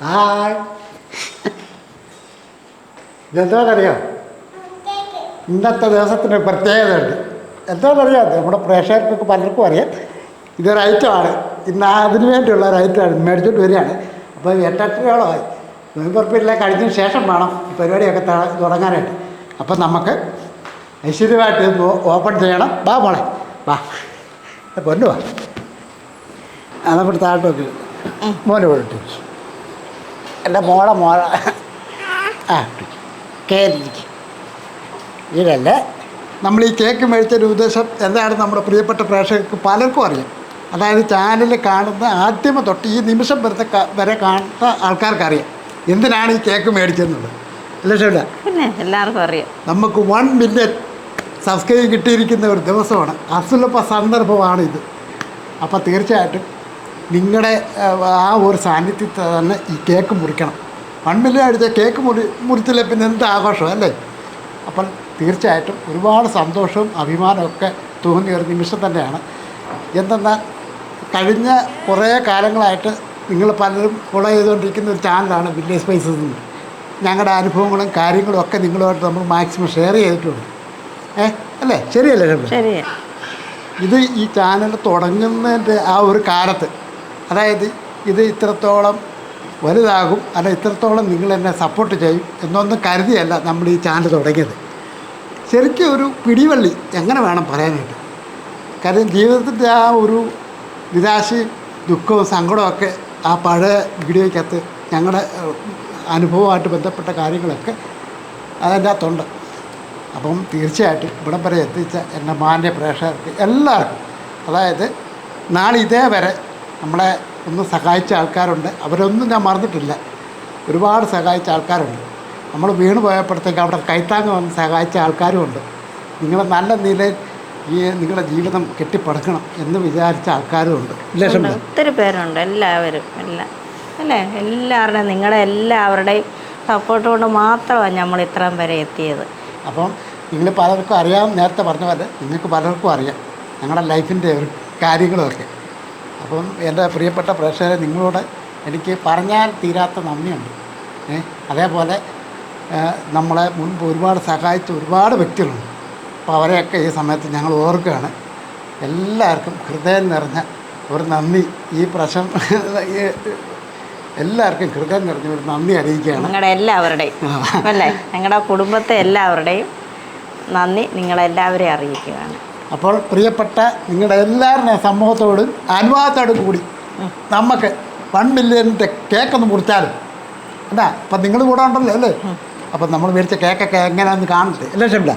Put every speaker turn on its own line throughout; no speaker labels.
Hi. ഇതെന്താണെന്നറിയാം, ഇന്നത്തെ ദിവസത്തിന് പ്രത്യേകതയുണ്ട്. എന്താണെന്നറിയാം, നമ്മുടെ പ്രേക്ഷകർക്കൊക്കെ പലർക്കും അറിയാം. ഇതൊരു ഐറ്റമാണ്. ഇന്ന് അതിനു വേണ്ടിയുള്ള ഒരു ഐറ്റമാണ് മേടിച്ചോണ്ട് വരികയാണ്. അപ്പോൾ 8-8 നോയമ്പുറപ്പില്ല കഴിഞ്ഞതിന് ശേഷം വേണം ഈ പരിപാടിയൊക്കെ തുടങ്ങാനായിട്ട്. അപ്പം നമുക്ക് ഐശ്വര്യമായിട്ട് ഇത് ഓപ്പൺ ചെയ്യണം. വാ മോളെ, വാ പൊന്നു വാ. അതവിടെ താഴോട്ട് നോക്കി മോനെ പോയിട്ട് എൻ്റെ മോളെ ആ കയറിയിരിക്കും. ഇതിലല്ലേ നമ്മൾ ഈ കേക്ക് മേടിച്ചൊരു ഉദ്ദേശം എന്താണ് നമ്മുടെ പ്രിയപ്പെട്ട പ്രേക്ഷകർക്ക് പലർക്കും അറിയാം. അതായത് ചാനൽ കാണുന്ന ആദ്യമേ തൊട്ട് ഈ നിമിഷം വരെ കാണുന്ന ആൾക്കാർക്കറിയാം എന്തിനാണ് ഈ കേക്ക് മേടിച്ചതെന്നുള്ളത്. അല്ലേ ഷെല്ല?
പിന്നെ എല്ലാവർക്കും അറിയാം.
നമുക്ക് 1 മില്യൺ സബ്സ്ക്രൈബ് കിട്ടിയിരിക്കുന്ന ഒരു ദിവസമാണ്, അസുലഭ സന്ദർഭമാണ് ഇത്. അപ്പോൾ തീർച്ചയായിട്ടും നിങ്ങളുടെ ആ ഒരു സാന്നിധ്യത്തിൽ തന്നെ ഈ കേക്ക് മുറിക്കണം. 1 മില്യൺ അടിച്ച കേക്ക് മുറിച്ചില്ല പിന്നെ എന്ത് ആഘോഷം അല്ലേ? അപ്പം തീർച്ചയായിട്ടും ഒരുപാട് സന്തോഷവും അഭിമാനമൊക്കെ തോന്നിയ ഒരു നിമിഷം തന്നെയാണ്. എന്തെന്നാൽ കഴിഞ്ഞ കുറേ കാലങ്ങളായിട്ട് നിങ്ങൾ പലരും ഫോളോ ചെയ്തുകൊണ്ടിരിക്കുന്ന ഒരു ചാനലാണ് വില്ലേജ് സ്പൈസസ് എന്ന്. ഞങ്ങളുടെ അനുഭവങ്ങളും കാര്യങ്ങളും ഒക്കെ നിങ്ങളുമായിട്ട് നമ്മൾ മാക്സിമം ഷെയർ ചെയ്തിട്ടുണ്ട്. അല്ലേ? ശരിയല്ലേ?
ശരിയാ.
ഇത് ഈ ചാനൽ തുടങ്ങുന്നതിൻ്റെ ആ ഒരു കാലത്ത്, അതായത് ഇത് ഇത്രത്തോളം വലുതാകും അല്ല ഇത്രത്തോളം നിങ്ങൾ എന്നെ സപ്പോർട്ട് ചെയ്യും എന്നൊന്നും കരുതിയല്ല നമ്മൾ ഈ ചാനൽ തുടങ്ങിയത്. ശരിക്കും ഒരു പിടിവള്ളി എങ്ങനെ വേണം പറയാനായിട്ട്. കാര്യം ജീവിതത്തിൻ്റെ ആ ഒരു നിരാശയും ദുഃഖവും സങ്കടമൊക്കെ ആ പഴയ വീഡിയോയ്ക്കകത്ത് ഞങ്ങളുടെ അനുഭവമായിട്ട് ബന്ധപ്പെട്ട കാര്യങ്ങളൊക്കെ അതിൻ്റെ അകത്തുണ്ട്. അപ്പം തീർച്ചയായിട്ടും ഇവിടം വരെ എത്തിച്ച എൻ്റെ മാന്യ പ്രേക്ഷകർക്ക് എല്ലാവർക്കും, അതായത് നാളെ ഇതേവരെ നമ്മളെ ഒന്ന് സഹായിച്ച ആൾക്കാരുണ്ട്. അവരൊന്നും ഞാൻ മറന്നിട്ടില്ല. ഒരുപാട് സഹായിച്ച ആൾക്കാരുണ്ട്. നമ്മൾ വീണ് പോയപ്പോഴത്തേക്ക് അവിടെ കൈത്താങ്ങ് വന്ന് സഹായിച്ച ആൾക്കാരുമുണ്ട്. നിങ്ങൾ നല്ല നിലയിൽ ഈ നിങ്ങളുടെ ജീവിതം കെട്ടിപ്പടുക്കണം എന്ന് വിചാരിച്ച ആൾക്കാരുമുണ്ട്.
ഒത്തിരി പേരുണ്ട്. എല്ലാവരും അല്ലേ? എല്ലാവരുടെയും നിങ്ങളുടെ എല്ലാവരുടെയും സപ്പോർട്ട് കൊണ്ട് മാത്രമാണ് നമ്മൾ ഇത്രയും വരെ എത്തിയത്.
അപ്പം നിങ്ങൾ പലർക്കും അറിയാം, നേരത്തെ പറഞ്ഞ പോലെ നിങ്ങൾക്ക് പലർക്കും അറിയാം ഞങ്ങളുടെ ലൈഫിൻ്റെ ഒരു കാര്യങ്ങളുമൊക്കെ. അപ്പം എൻ്റെ പ്രിയപ്പെട്ട പ്രേക്ഷകരെ, നിങ്ങളോട് എനിക്ക് പറഞ്ഞാൽ തീരാത്ത നന്ദിയുണ്ട്. അതേപോലെ നമ്മളെ മുൻപ് ഒരുപാട് സഹായിച്ച ഒരുപാട് വ്യക്തികളുണ്ട്. അപ്പോൾ അവരെയൊക്കെ ഈ സമയത്ത് ഞങ്ങൾ ഓർക്കുകയാണ്. എല്ലാവർക്കും ഹൃദയം നിറഞ്ഞ ഒരു നന്ദി. ഈ പ്രശ്നം എല്ലാവർക്കും ഹൃദയം നിറഞ്ഞ ഒരു നന്ദി അറിയിക്കുകയാണ്.
നിങ്ങളുടെ എല്ലാവരുടെയും അല്ലേ, ഞങ്ങളുടെ കുടുംബത്തെ എല്ലാവരുടെയും നന്ദി നിങ്ങളെല്ലാവരെയും അറിയിക്കുകയാണ്.
അപ്പോൾ പ്രിയപ്പെട്ട നിങ്ങളുടെ എല്ലാവരുടെയും സമൂഹത്തോടും അനുവാദത്തോടും കൂടി നമുക്ക് 1 മില്യൻ്റെ കേക്കൊന്ന് മുറിച്ചാലും എന്താ. അപ്പം നിങ്ങൾ കൂടെ ഉണ്ടല്ലോ അല്ലേ? അപ്പം നമ്മൾ മേടിച്ച കേക്കൊക്കെ എങ്ങനെയാണെന്ന് കാണട്ടെ അല്ലേ ഷെമില?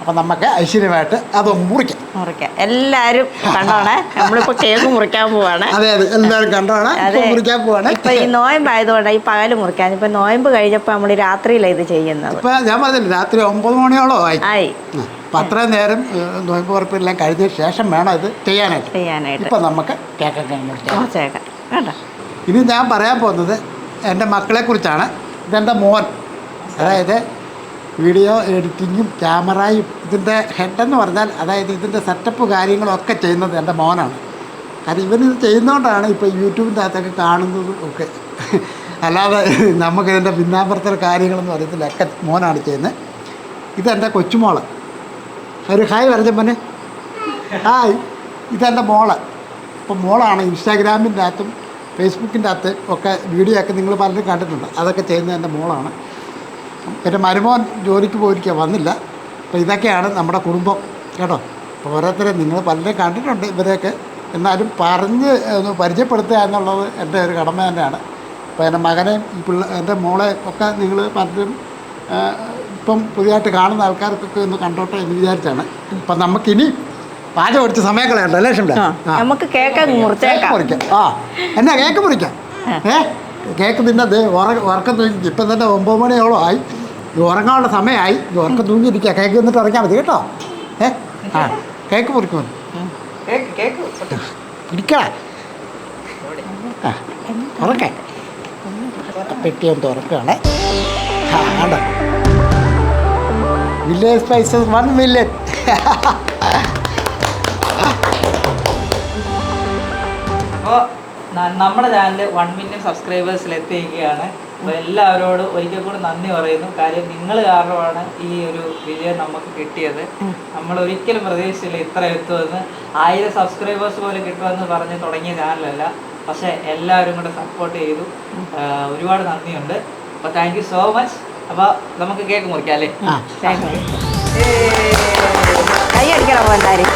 അപ്പം നമുക്ക് ഐശ്വര്യമായിട്ട് അതൊന്ന് മുറിക്കാം.
എല്ലാവരും കണ്ടോണേ, നമ്മളിപ്പോൾ കേക്ക് മുറിക്കാൻ പോവാണ്.
അതെ, എല്ലാവരും കണ്ടോണേ, മുറിക്കാൻ പോവാണ്.
ഇപ്പം ഈ നോയമ്പായതുകൊണ്ട് ഈ പകല് മുറിക്കാൻ, ഇപ്പം നോയമ്പ് കഴിഞ്ഞപ്പോൾ നമ്മൾ രാത്രിയിലാണ് ഇത് ചെയ്യുന്നത്.
ഇപ്പം ഞാൻ പറഞ്ഞില്ല, രാത്രി 9 മണിയോളം ആയി. അപ്പം അത്രയും നേരം നോയമ്പ് ഉറപ്പെല്ലാം കഴിഞ്ഞ ശേഷം വേണം ഇത് ചെയ്യാനായിട്ട്. ഇപ്പം നമുക്ക് കേക്കൊക്കെ മുറിക്കാം. ഇനി ഞാൻ പറയാൻ പോകുന്നത് എൻ്റെ മക്കളെക്കുറിച്ചാണ്. ഇതെൻ്റെ മോൻ, അതായത് വീഡിയോ എഡിറ്റിങ്ങും ക്യാമറയും ഇതിൻ്റെ ഹെഡെന്ന് പറഞ്ഞാൽ, അതായത് ഇതിൻ്റെ സെറ്റപ്പ് കാര്യങ്ങളൊക്കെ ചെയ്യുന്നത് എൻ്റെ മോനാണ്. കാരണം ഇവനിത് ചെയ്യുന്നതുകൊണ്ടാണ് ഇപ്പോൾ യൂട്യൂബിൻ്റെ അകത്തൊക്കെ കാണുന്നതും ഒക്കെ. അല്ലാതെ നമുക്കിതിൻ്റെ പിന്നാമ്പുറത്തെ കാര്യങ്ങളൊന്നും അറിയത്തില്ല, ഒക്കെ മോനാണ് ചെയ്യുന്നത്. ഇതെൻ്റെ കൊച്ചുമോള്. ഒരു ഹായ് പറഞ്ഞ മോനെ, ഹായ്. ഇതെൻ്റെ മോള്. ഇപ്പോൾ മോളാണ് ഇൻസ്റ്റാഗ്രാമിൻ്റെ അകത്തും ഫേസ്ബുക്കിൻ്റെ അകത്ത് ഒക്കെ വീഡിയോ ഒക്കെ നിങ്ങൾ പലരും കണ്ടിട്ടുണ്ട്. അതൊക്കെ ചെയ്യുന്നത് എൻ്റെ മോളാണ്. പിന്നെ മരുമോൻ ജോലിക്ക് പോയിരിക്കുക, വന്നില്ല. അപ്പോൾ ഇതൊക്കെയാണ് നമ്മുടെ കുടുംബം കേട്ടോ. അപ്പോൾ ഓരോരുത്തരെ നിങ്ങൾ പലരും കണ്ടിട്ടുണ്ട് ഇവരെയൊക്കെ, എന്നാലും പറഞ്ഞ് ഒന്ന് പരിചയപ്പെടുത്തുക എന്നുള്ളത് എൻ്റെ ഒരു കടമ തന്നെയാണ്. അപ്പോൾ എൻ്റെ മകനെയും എൻ്റെ മോളെ ഒക്കെ നിങ്ങൾ പലരും ഇപ്പം പുതിയതായിട്ട് കാണുന്ന ആൾക്കാർക്കൊക്കെ ഒന്ന് കണ്ടോട്ടെ എന്ന് വിചാരിച്ചാണ്. അപ്പം നമുക്കിനി പാചകം പഠിച്ച സമയം കളയണ്ട അല്ലേ ഷംല?
നമുക്ക് കേക്ക് മുറിക്കാം.
എന്നാ കേക്ക് മുറിക്കാം. കേക്ക് തിന്നത് ഉറക്കം തൂങ്ങി. ഇപ്പം തന്നെ 9 മണിയോളം ആയി. ഉറങ്ങാനുള്ള സമയമായി. ഉറക്കം തൂങ്ങിയിരിക്കുക. കേക്ക് എന്നിട്ട് ഇറങ്ങിയാൽ മതി കേട്ടോ. കേക്ക് മുറിക്കുമോ? പിടിക്കാം. ഉറക്കേ പെട്ടിയൊന്ന് തുറക്കുകയാണ്. ആണ്ടോ വില്ലേജ് സ്പൈസസ് 1 മില്യൺ.
നമ്മുടെ ചാനൽ 1 മില്യൺ സബ്സ്ക്രൈബേഴ്സിൽ എത്തിയിരിക്കുകയാണ്. അപ്പോൾ എല്ലാവരോടും ഒരിക്കൽ കൂടി നന്ദി പറയുന്നു. കാര്യം നിങ്ങൾ കാരണമാണ് ഈ ഒരു വിജയം നമുക്ക് കിട്ടിയത്. നമ്മൾ ഒരിക്കലും പ്രതീക്ഷിച്ചില്ല ഇത്ര എത്തുമെന്ന്. 1000 സബ്സ്ക്രൈബേഴ്സ് പോലെ കിട്ടുമെന്ന് പറഞ്ഞ് തുടങ്ങിയ ചാനലല്ല. പക്ഷേ എല്ലാവരും കൂടെ സപ്പോർട്ട് ചെയ്തു. ഒരുപാട് നന്ദിയുണ്ട്. അപ്പോൾ താങ്ക് യു സോ മച്ച്. അപ്പോൾ നമുക്ക് കേക്ക് മുറിക്കാം അല്ലേ?
കൈ അടിക്കണം എല്ലാവരും.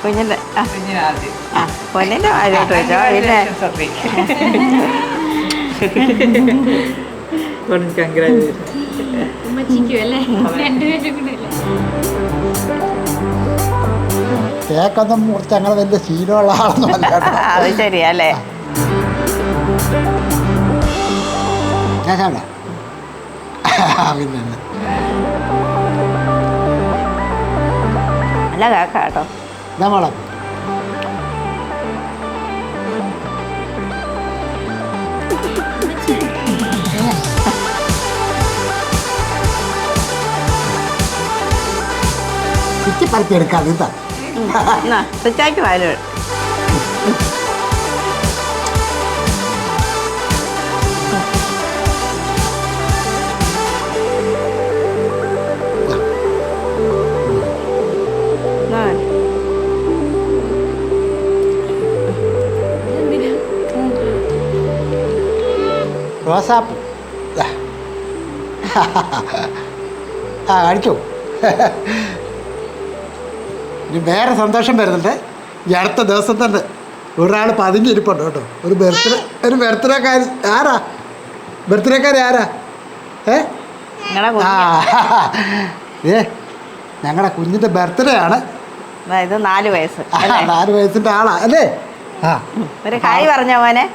കുഞ്ഞിൻ്റെ പൊന്നിൻ്റെ വാഴോട്ട് വെച്ചോ.
കേക്കൊന്നും മുറിച്ച് അങ്ങനെ വലിയ ശീലമുള്ള ആളൊന്നും അല്ല.
അത് ശരിയല്ലേ?
കേക്കണ്ട പിന്നെ
നല്ല കേക്ക കേട്ടോ.
നമ്മളെ ചുറ്റി പരത്തി എടുക്കാം. ഇതാ
സ്വിച്ചാക്കി വാല്.
റോസാപ്പൂ കഴിച്ചു. ഇനി വേറെ സന്തോഷം വരുന്നുണ്ട്. ഈ അടുത്ത ദിവസം തന്നെ ഒരാൾ പതുങ്ങിയിരിപ്പുണ്ട് കേട്ടോ. ഒരു ബർത്ത്ഡേക്കാരി. ആരാ ബർത്ത്ഡേക്കാരി? ആരാ? ഞങ്ങളുടെ കുഞ്ഞിൻ്റെ ബർത്ത്ഡേ ആണ്.
ഇത് 4 വയസ്സ്.
4 വയസ്സിൻ്റെ ആളാ അല്ലേ?
ഒരു ഹായ് പറഞ്ഞ മോനെ.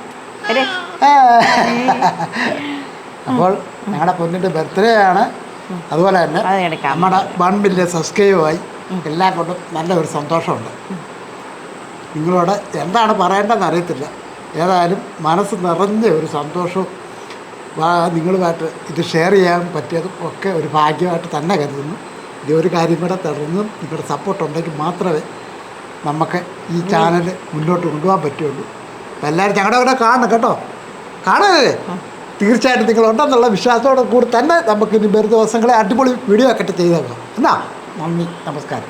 അപ്പോൾ ഞങ്ങളുടെ പൊന്നിൻ്റെ ബർത്ത്ഡേ ആണ്. അതുപോലെ തന്നെ നമ്മുടെ 1 മില്യൺ സബ്സ്ക്രൈബായി. എല്ലാം കൊണ്ടും നല്ലൊരു സന്തോഷമുണ്ട്. നിങ്ങളോട് എന്താണ് പറയേണ്ടതെന്ന് അറിയത്തില്ല. ഏതായാലും മനസ്സ് നിറഞ്ഞ ഒരു സന്തോഷവും നിങ്ങളുമായിട്ട് ഇത് ഷെയർ ചെയ്യാൻ പറ്റിയതും ഒക്കെ ഒരു ഭാഗ്യമായിട്ട് തന്നെ കരുതുന്നു. ഇതൊരു കാര്യം കൂടെ തുടർന്നും നിങ്ങളുടെ സപ്പോർട്ട് ഉണ്ടെങ്കിൽ മാത്രമേ നമുക്ക് ഈ ചാനൽ മുന്നോട്ട് കൊണ്ടുപോകാൻ പറ്റുള്ളൂ. അപ്പോൾ എല്ലാവരും ഞങ്ങളുടെ കൂടെ കാണണം കേട്ടോ. കാണുന്നില്ലേ? തീർച്ചയായിട്ടും നിങ്ങളുണ്ടെന്നുള്ള വിശ്വാസത്തോടെ കൂടി തന്നെ നമുക്ക് ഇനി വരുന്ന ദിവസങ്ങളെ അടിപൊളി വീഡിയോ ഒക്കെ ചെയ്തേക്കാം. എന്നാ നന്ദി, നമസ്കാരം.